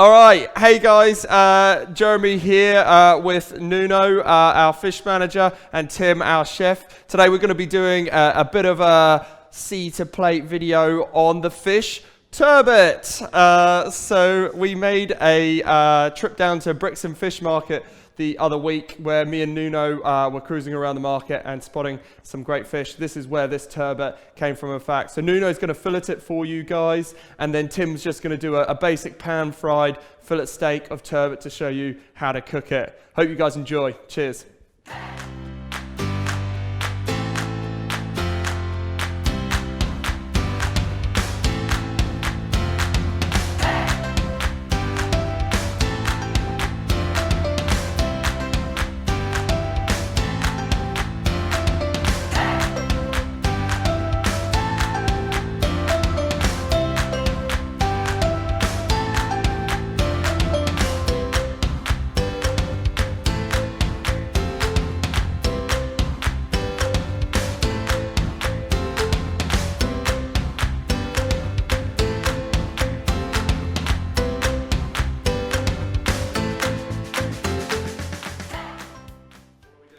All right, hey guys, Jeremy here with Nuno, our fish manager, and Tim, our chef. Today we're going to be doing a bit of a sea to plate video on the fish turbot. So we made a trip down to Brixham Fish Market the other week where me and Nuno were cruising around the market and spotting some great fish. This is where this turbot came from, in fact. So Nuno's going to fillet it for you guys, and then Tim's just going to do a basic pan-fried fillet steak of turbot to show you how to cook it. Hope you guys enjoy. Cheers.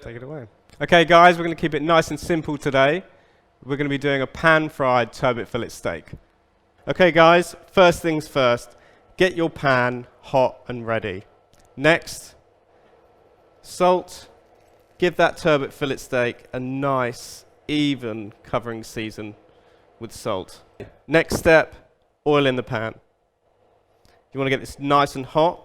Take it away. Okay guys, we're going to keep it nice and simple today. We're going to be doing a pan-fried turbot fillet steak. Okay guys, first things first, get your pan hot and ready. Next, salt. Give that turbot fillet steak a nice, even covering season with salt. Next step, oil in the pan. You want to get this nice and hot.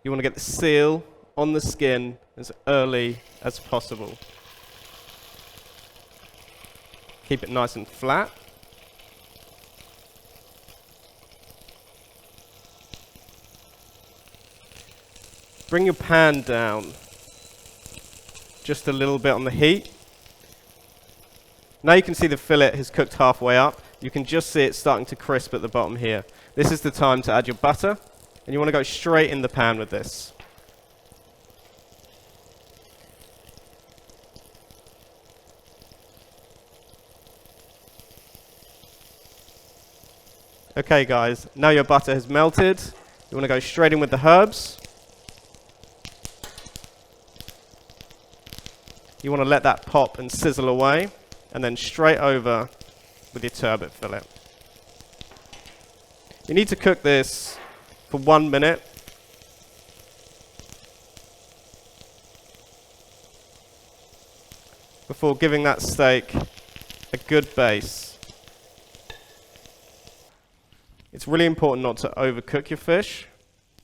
You want to get the seal on the skin as early as possible. Keep it nice and flat. Bring your pan down just a little bit on the heat. Now you can see the fillet has cooked halfway up. You can just see it starting to crisp at the bottom here. This is the time to add your butter, and you want to go straight in the pan with this. Okay guys, now your butter has melted. You want to go straight in with the herbs. You want to let that pop and sizzle away, and then straight over with your turbot fillet. You need to cook this for 1 minute. Before giving that steak a good base. It's really important not to overcook your fish.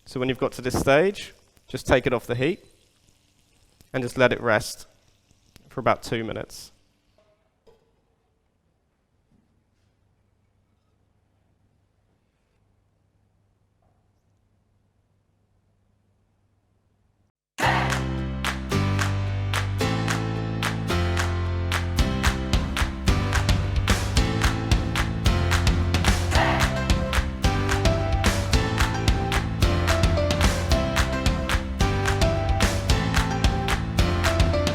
So when you've got to this stage, just take it off the heat and just let it rest for about 2 minutes.